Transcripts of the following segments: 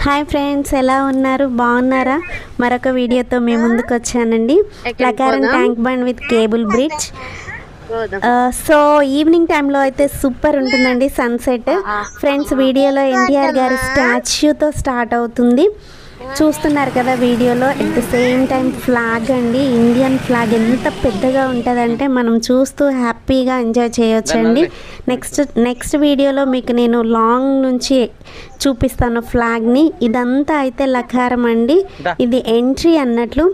Hi friends, ఎలా ఉన్నారు? బాగున్నారా? మరొక వీడియోతో మీ ముందుకు వచ్చానండి. Lakaram tank bund with cable bridge. So evening టైంలో అయితే సూపర్ ఉంటుందండి సన్సెట్. ఫ్రెండ్స్, వీడియోలో ఎన్టీఆర్ గారి స్టాచ్యూతో స్టార్ట్ అవుతుంది, చూస్తున్నారు కదా వీడియోలో. At the same time flag అండి, ఇండియన్ ఫ్లాగ్ ఎంత పెద్దగా ఉంటుందంటే మనం చూస్తూ హ్యాపీగా ఎంజాయ్ చేయొచ్చండి. నెక్స్ట్ వీడియోలో మీకు నేను లాంగ్ నుంచి చూపిస్తాను ఫ్లాగ్ని. ఇదంతా అయితే లకారం అండి, ఇది ఎంట్రీ అన్నట్లు.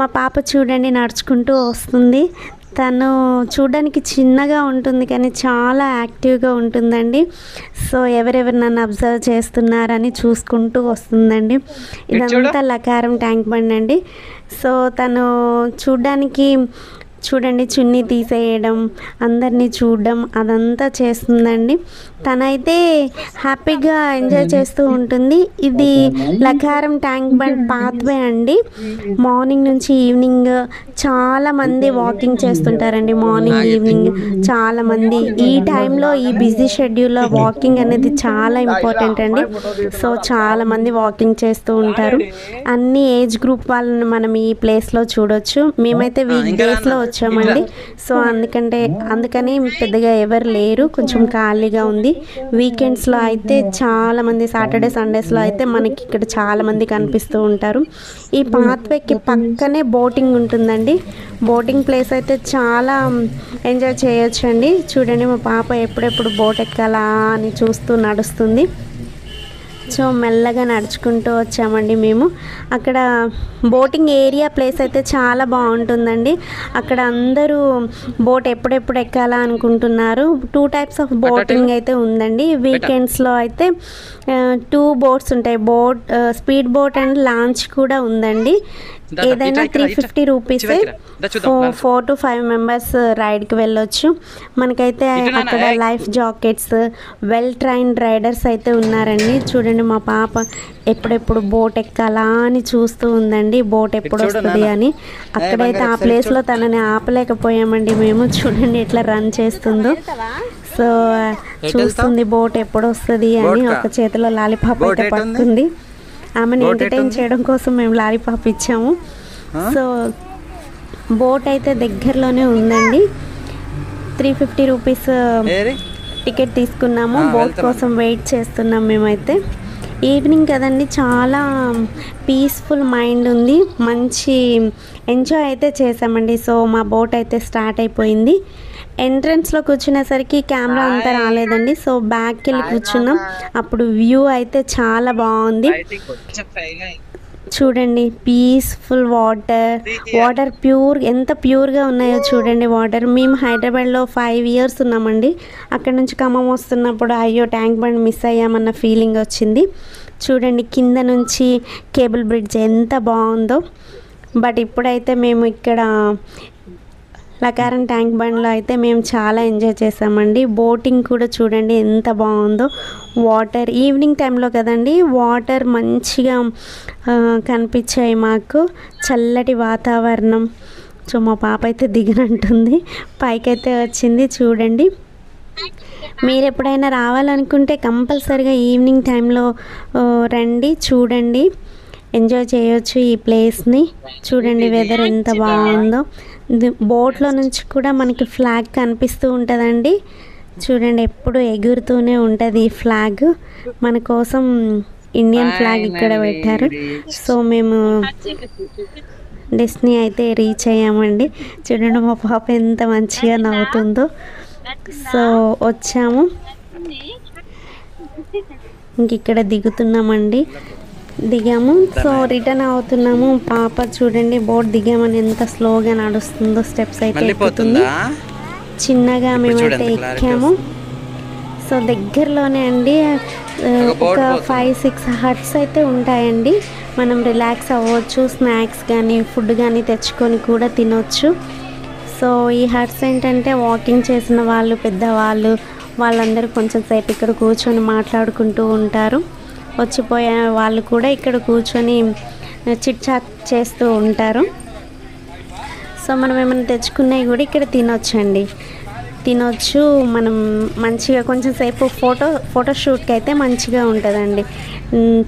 మా పాప చూడండి నడుచుకుంటూ వస్తుంది. తను చూడడానికి చిన్నగా ఉంటుంది కానీ చాలా యాక్టివ్గా ఉంటుందండి. సో ఎవరెవరు నన్ను అబ్జర్వ్ చేస్తున్నారని చూసుకుంటూ వస్తుందండి. ఇదంతా లకారం ట్యాంక్ బండ్ అండి. సో తను చూడడానికి చూడండి చున్నీ తీసేయడం, అందరినీ చూడడం అదంతా చేస్తుందండి. తనైతే హ్యాపీగా ఎంజాయ్ చేస్తూ ఉంటుంది. ఇది లకారం ట్యాంక్ బండ్ పాత్వే అండి. మార్నింగ్ నుంచి ఈవినింగ్ చాలామంది వాకింగ్ చేస్తుంటారండి. మార్నింగ్ ఈవినింగ్ చాలామంది ఈ టైంలో, ఈ బిజీ షెడ్యూల్లో వాకింగ్ అనేది చాలా ఇంపార్టెంట్ అండి. సో చాలామంది వాకింగ్ చేస్తూ ఉంటారు. అన్ని ఏజ్ గ్రూప్ వాళ్ళని మనం ఈ ప్లేస్లో చూడొచ్చు. మేమైతే వీక్ డేస్లో వచ్చామండి. సో అందుకని పెద్దగా ఎవరు లేరు, కొంచెం ఖాళీగా ఉంది. వీకెండ్స్లో అయితే చాలామంది, సాటర్డే సండేస్లో అయితే మనకి ఇక్కడ చాలామంది కనిపిస్తూ ఉంటారు. ఈ పాత్వేకి పక్కనే బోటింగ్ ఉంటుందండి. బోటింగ్ ప్లేస్ అయితే చాలా ఎంజాయ్ చేయొచ్చండి. చూడండి మా పాప ఎప్పుడెప్పుడు బోట్ ఎక్కాలా అని చూస్తూ నడుస్తుంది. సో మెల్లగా నడుచుకుంటూ వచ్చామండి మేము. అక్కడ బోటింగ్ ఏరియా ప్లేస్ అయితే చాలా బాగుంటుందండి. అక్కడ అందరూ బోట్ ఎప్పుడెప్పుడు ఎక్కాలా అనుకుంటున్నారు. 2 types ఆఫ్ బోటింగ్ అయితే ఉందండి. వీకెండ్స్లో అయితే 2 boats ఉంటాయి. స్పీడ్ బోట్ అండ్ లాంచ్ కూడా ఉందండి. ఏదైనా 350 రూపీసే. 4 to 5 members రైడ్కి వెళ్ళొచ్చు. మనకైతే అక్కడ life jackets, well trained riders అయితే ఉన్నారండి. చూడండి మా పాప ఎప్పుడెప్పుడు బోట్ ఎక్కాలా అని చూస్తూ ఉందండి, బోట్ ఎప్పుడు వస్తుంది అని. అక్కడైతే ఆ ప్లేస్లో తనని ఆపలేకపోయామండి మేము. చూడండి ఎట్లా రన్ చేస్తుందో. సో చూస్తుంది బోట్ ఎప్పుడు వస్తుంది అని. ఒక చేతిలో లాలీపాప్ అయితే పట్టుకుంది. ఆమెను ఎంటర్టైన్ చేయడం కోసం మేము లాలీపాప్ ఇచ్చాము. సో బోట్ అయితే దగ్గరలోనే ఉందండి. 350 రూపీస్ టికెట్ తీసుకున్నాము. బోట్ కోసం వెయిట్ చేస్తున్నాం మేమైతే. ఈవినింగ్ కదండి, చాలా పీస్ఫుల్ మైండ్ ఉంది, మంచి ఎంజాయ్ అయితే చేసామండి. సో మా బోట్ అయితే స్టార్ట్ అయిపోయింది. ఎంట్రన్స్లో కూర్చునేసరికి కెమెరా అంతా రాలేదండి. సో బ్యాక్కి వెళ్ళి కూర్చున్నాం. అప్పుడు వ్యూ అయితే చాలా బాగుంది. చూడండి పీస్ఫుల్ వాటర్ ప్యూర్, ఎంత ప్యూర్గా ఉన్నాయో చూడండి వాటర్. మేము హైదరాబాద్లో 5 years ఉన్నామండి. అక్కడ నుంచి ఖమ్మం వస్తున్నప్పుడు అయ్యో ట్యాంక్ బండ్ మిస్ అయ్యామన్న ఫీలింగ్ వచ్చింది. చూడండి కింద నుంచి కేబుల్ బ్రిడ్జ్ ఎంత బాగుందో. బట్ ఇప్పుడైతే మేము ఇక్కడ లకారం ట్యాంక్ బండ్లో అయితే మేము చాలా ఎంజాయ్ చేసామండి. బోటింగ్ కూడా చూడండి ఎంత బాగుందో. వాటర్ ఈవినింగ్ టైంలో కదండి, వాటర్ మంచిగా కనిపించాయి మాకు. చల్లటి వాతావరణం. సో మా పాప అయితే దిగనంటుంది, పైకైతే వచ్చింది. చూడండి, మీరు ఎప్పుడైనా రావాలనుకుంటే కంపల్సరిగా ఈవినింగ్ టైంలో రండి, చూడండి, ఎంజాయ్ చేయొచ్చు ఈ ప్లేస్ని. చూడండి వెదర్ ఎంత బాగుందో. బోట్లో నుంచి కూడా మనకి ఫ్లాగ్ కనిపిస్తూ ఉంటుందండి. చూడండి ఎప్పుడు ఎగురుతూనే ఉంటుంది ఈ ఫ్లాగ్. మన కోసం ఇండియన్ ఫ్లాగ్ ఇక్కడ పెట్టారు. సో మేము డెస్టినీ అయితే రీచ్ అయ్యామండి. చూడండి మా పాప ఎంత మంచిగా నవ్వుతుందో. సో వచ్చాము, ఇంక ఇక్కడ దిగుతున్నామండి. దిగాము. సో రిటర్న్ అవుతున్నాము. పాప చూడండి బోట్ దిగామని ఎంత స్లోగా నడుస్తుందో. స్టెప్స్ అయితే ఎక్కుతుంది చిన్నగా. మేమైతే ఎక్కాము. సో దగ్గరలోనే అండి, ఒక 5-6 huts అయితే ఉంటాయండి. మనం రిలాక్స్ అవ్వచ్చు, స్నాక్స్ కానీ ఫుడ్ కానీ తెచ్చుకొని కూడా తినొచ్చు. సో ఈ హట్స్ ఏంటంటే వాకింగ్ చేసిన వాళ్ళు, పెద్దవాళ్ళు, వాళ్ళందరూ కొంచెం సేపు ఇక్కడ కూర్చొని మాట్లాడుకుంటూ ఉంటారు. వచ్చిపోయే వాళ్ళు కూడా ఇక్కడ కూర్చొని చిట్ చాట్ చేస్తూ ఉంటారు. సో మనం ఏమైనా తెచ్చుకున్నవి కూడా ఇక్కడ తినొచ్చండి. తినొచ్చు. మనం మంచిగా కొంచెం సేపు ఫోటోషూట్కి అయితే మంచిగా ఉంటుందండి.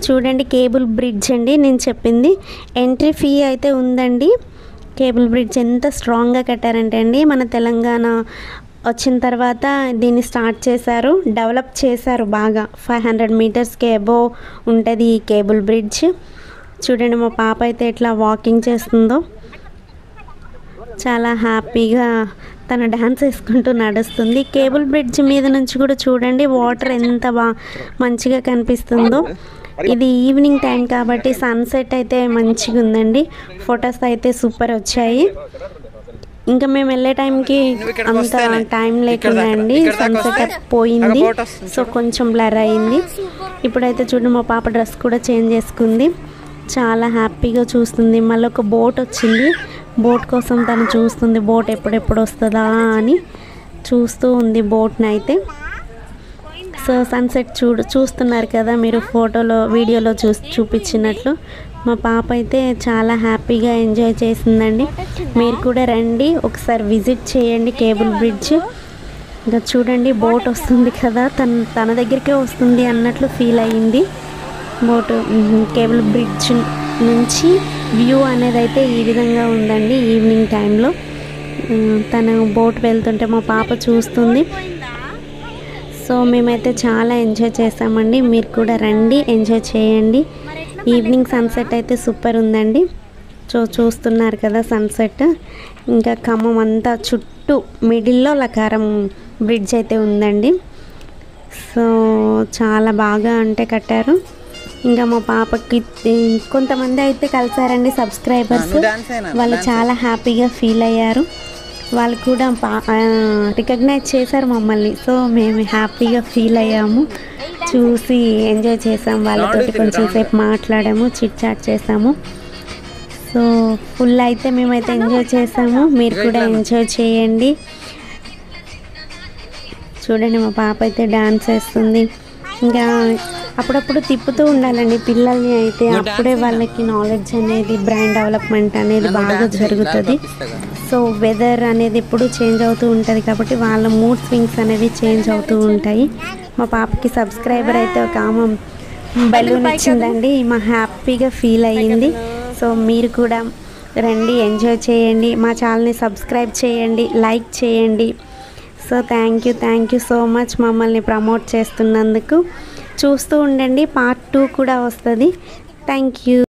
చూడండి కేబుల్ బ్రిడ్జ్ అండి నేను చెప్పింది. ఎంట్రీ ఫీ అయితే ఉందండి. కేబుల్ బ్రిడ్జ్ ఎంత స్ట్రాంగ్గా కట్టారంటే అండి, మన తెలంగాణ వచ్చిన తర్వాత దీన్ని స్టార్ట్ చేశారు, డెవలప్ చేశారు బాగా. 500 మీటర్స్కి అబోవ్ ఉంటుంది ఈ కేబుల్ బ్రిడ్జ్. చూడండి మా పాప అయితే ఎట్లా వాకింగ్ చేస్తుందో, చాలా హ్యాపీగా తను డ్యాన్స్ వేసుకుంటూ నడుస్తుంది. కేబుల్ బ్రిడ్జ్ మీద నుంచి కూడా చూడండి వాటర్ ఎంత మంచిగా కనిపిస్తుందో. ఇది ఈవినింగ్ టైం కాబట్టి సన్సెట్ అయితే మంచిగా ఉందండి. ఫొటోస్ అయితే సూపర్ వచ్చాయి. ఇంకా మేము వెళ్ళే టైంకి అంత టైం లేకుండా అండి, సన్సెట్ పోయింది, సో కొంచెం బ్లర్ అయింది. ఇప్పుడైతే చూడండి మా పాప డ్రెస్ కూడా చేంజ్ చేసుకుంది, చాలా హ్యాపీగా చూస్తుంది. మళ్ళీ ఒక బోట్ వచ్చింది, బోట్ కోసం తను చూస్తుంది, బోట్ ఎప్పుడెప్పుడు వస్తుందా అని చూస్తూ ఉంది బోట్ని అయితే. సో సన్సెట్ చూస్తున్నారు కదా మీరు ఫోటోలో వీడియోలో చూపించినట్లు. మా పాప అయితే చాలా హ్యాపీగా ఎంజాయ్ చేసిందండి. మీరు కూడా రండి, ఒకసారి విజిట్ చేయండి కేబుల్ బ్రిడ్జ్. ఇంకా చూడండి బోట్ వస్తుంది కదా, తన దగ్గరికే వస్తుంది అన్నట్లు ఫీల్ అయ్యింది. బోటు కేబుల్ బ్రిడ్జ్ నుంచి వ్యూ అనేది అయితే ఈ విధంగా ఉందండి ఈవినింగ్ టైంలో. తను బోట్ వెళ్తుంటే మా పాప చూస్తుంది. సో మేమైతే చాలా ఎంజాయ్ చేసామండి. మీరు కూడా రండి, ఎంజాయ్ చేయండి. ఈవినింగ్ సన్సెట్ అయితే సూపర్ ఉందండి. చూస్తున్నారు కదా సన్సెట్. ఇంకా ఖమ్మం అంతా చుట్టూ మిడిల్లో లకారం బ్రిడ్జ్ అయితే ఉందండి. సో చాలా బాగా అంటే కట్టారు. ఇంకా మా పాపకి కొంతమంది అయితే కలిసారండి సబ్స్క్రైబర్స్, వాళ్ళు చాలా హ్యాపీగా ఫీల్ అయ్యారు. వాళ్ళు కూడా రికగ్నైజ్ చేశారు మమ్మల్ని. సో మేము హ్యాపీగా ఫీల్ అయ్యాము, చూసి ఎంజాయ్ చేసాము. వాళ్ళతోటి కొంచెం సేపు మాట్లాడాము, చిట్ చాట్ చేసాము. సో ఫుల్ అయితే మేమైతే ఎంజాయ్ చేసాము. మీరు కూడా ఎంజాయ్ చేయండి. చూడండి మా పాప అయితే డాన్స్ వేస్తుంది. ఇంకా అప్పుడప్పుడు తిప్పుతూ ఉండాలండి పిల్లల్ని అయితే, అప్పుడే వాళ్ళకి నాలెడ్జ్ అనేది, బ్రెయిన్ డెవలప్మెంట్ అనేది బాగా జరుగుతుంది. సో వెదర్ అనేది ఎప్పుడు చేంజ్ అవుతూ ఉంటుంది కాబట్టి వాళ్ళ మూడ్ స్వింగ్స్ అనేవి చేంజ్ అవుతూ ఉంటాయి. మా పాపకి సబ్స్క్రైబర్ అయితే ఒక ఆమె బలూన్ ఇచ్చిందండి, మా హ్యాపీగా ఫీల్ అయ్యింది. సో మీరు కూడా రండి, ఎంజాయ్ చేయండి, మా ఛానల్ని సబ్స్క్రైబ్ చేయండి, లైక్ చేయండి. So thank you so much మమ్మల్ని ప్రమోట్ చేస్తున్నందుకు. చూస్తూ ఉండండి, పార్ట్ 2 కూడా వస్తుంది. Thank you.